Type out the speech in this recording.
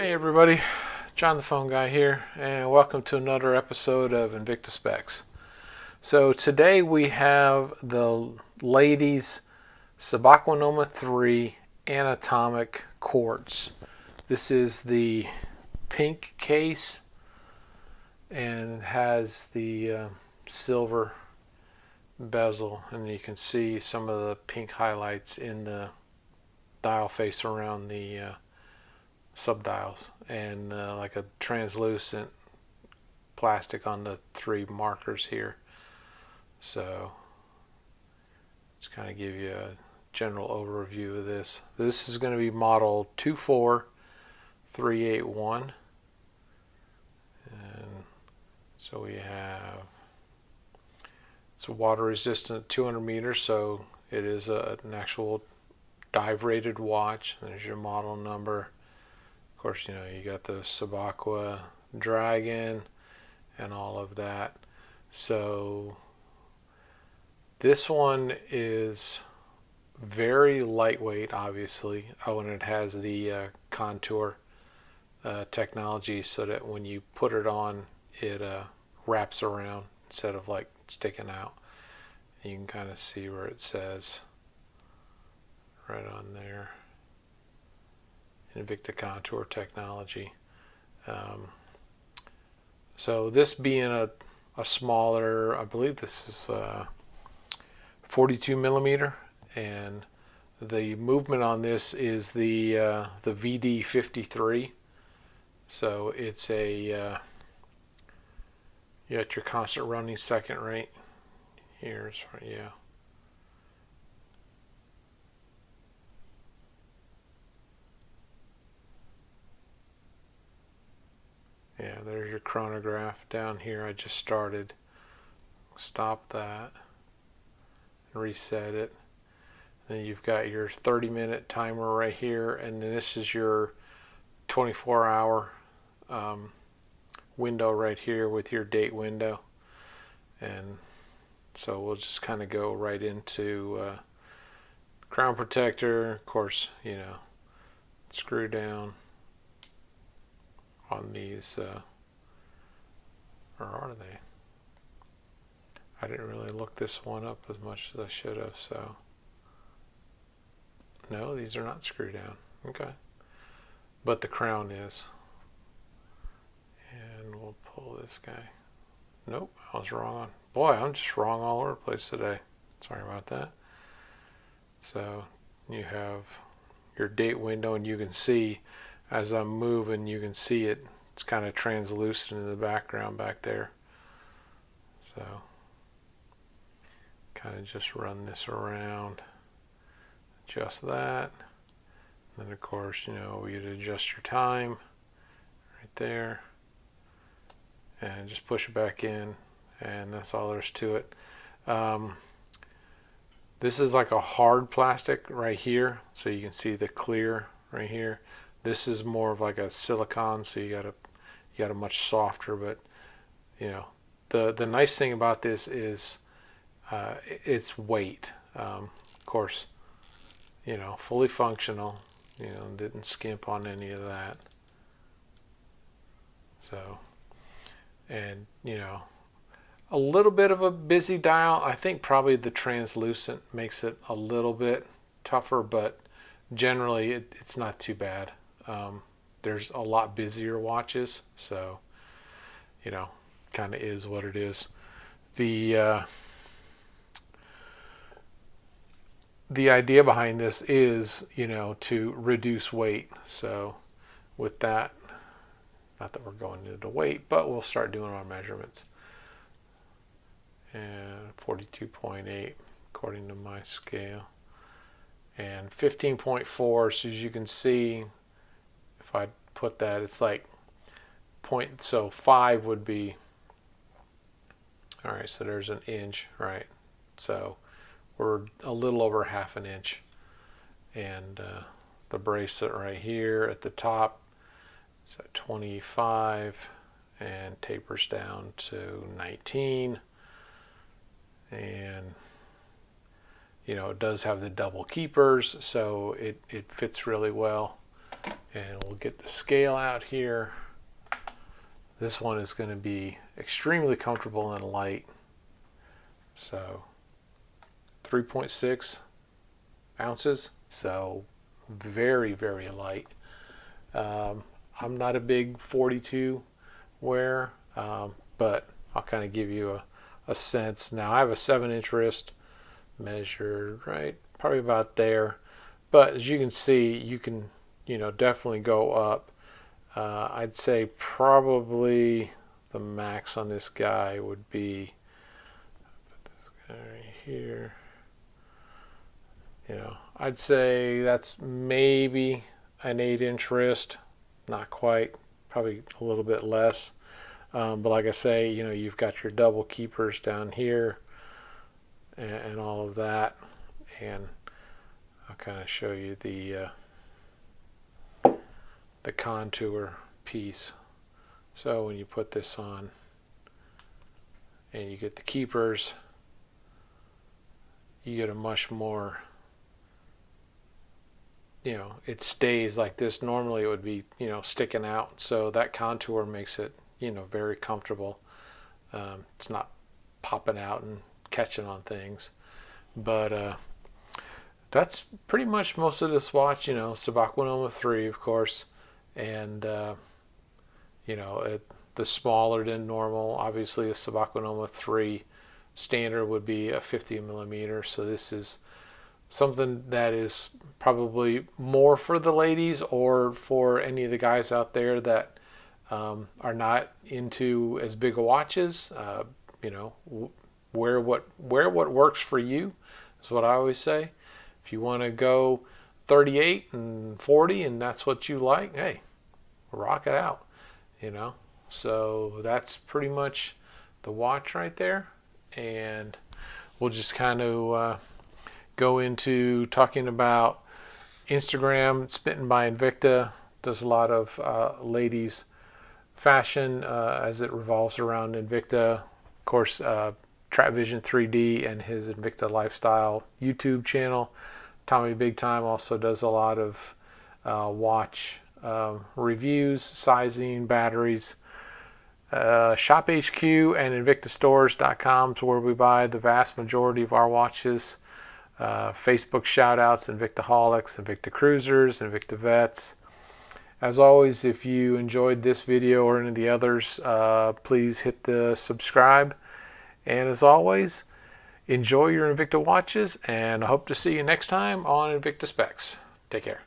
Hey everybody, John the Phone Guy here, and welcome to another episode of Invicta Specs. So today we have the ladies Subaqua NOMA 3 Anatomic quartz. This is the pink case and it has the silver bezel, and you can see some of the pink highlights in the dial face around the subdials, and like a translucent plastic on the three markers here. So just kind of give you a general overview of this. This is going to be model 24381, and so we have, it's a water resistant 200 meters, so it is an actual dive rated watch. There's your model number. Of course, you know, you got the Subaqua Dragon and all of that. So this one is very lightweight, obviously. Oh, and it has the contour technology, so that when you put it on, it wraps around instead of like sticking out. You can kind of see where it says right on there, Invicta contour technology. So this being a smaller, I believe this is 42 millimeter, and the movement on this is the VD53. So it's a you got your constant running second rate. Here's yeah. Yeah, there's your chronograph down here. I just started. Stop that. Reset it. Then you've got your 30-minute timer right here, and then this is your 24-hour window right here with your date window. And so we'll just kind of go right into crown protector. Of course, you know, screw down on these, or are they? I didn't really look this one up as much as I should have, so no, these are not screw down. Okay, but the crown is. And we'll pull this guy. Nope, I was wrong on. Boy, I'm just wrong all over the place today. Sorry about that. So you have your date window, and you can see as I'm moving, you can see it. It's kind of translucent in the background back there. So kind of just run this around, adjust that. And then of course, you know, you'd adjust your time right there, and just push it back in, and that's all there's to it. This is like a hard plastic right here, so you can see the clear right here. This is more of like a silicone, so you got a much softer. But you know, the nice thing about this is its weight. Of course, you know, fully functional. You know, didn't skimp on any of that. So, and you know, a little bit of a busy dial. I think probably the translucent makes it a little bit tougher, but generally it's not too bad. There's a lot busier watches, so you know, kind of is what it is. The idea behind this is, you know, to reduce weight. So with that, not that we're going into weight, but we'll start doing our measurements. And 42.8 according to my scale, and 15.4. So as you can see, if I put that, it's like point, so 5 would be, all right, so there's an inch, right? So we're a little over half an inch. And the bracelet right here at the top is at 25 and tapers down to 19. And you know, it does have the double keepers, so it fits really well. And we'll get the scale out here. This one is going to be extremely comfortable and light. So 3.6 ounces, so very, very light. I'm not a big 42 wearer, but I'll kind of give you a sense. Now I have a 7-inch wrist measured right probably about there, but as you can see, you can definitely go up. I'd say probably the max on this guy would be, put this guy right here. I'd say that's maybe an 8-inch wrist, not quite, probably a little bit less. But like I say, you've got your double keepers down here and all of that, and I'll kind of show you the contour piece. So when you put this on and you get the keepers, you get a much more, it stays like this. Normally it would be sticking out, so that contour makes it very comfortable. It's not popping out and catching on things, but that's pretty much most of this watch. Subaqua NOMA 3, of course, and the smaller than normal. Obviously, a Subaqua NOMA 3 standard would be a 50 millimeter, so this is something that is probably more for the ladies or for any of the guys out there that are not into as big of watches. Wear what works for you is what I always say. If you want to go 38 and 40 and that's what you like, hey, rock it out. So that's pretty much the watch right there, and we'll just kind of go into talking about Instagram. It's Bitten by Invicta. Does a lot of ladies fashion as it revolves around Invicta. Of course, Trap Vision 3D and his Invicta Lifestyle YouTube channel. Tommy Big Time also does a lot of watch reviews, sizing, batteries. Shop HQ and Invictastores.com is where we buy the vast majority of our watches. Facebook shout outs, Invictaholics, Invictacruisers, InvictaVets. As always, if you enjoyed this video or any of the others, please hit the subscribe. And as always, enjoy your Invicta watches, and I hope to see you next time on Invicta Specs. Take care.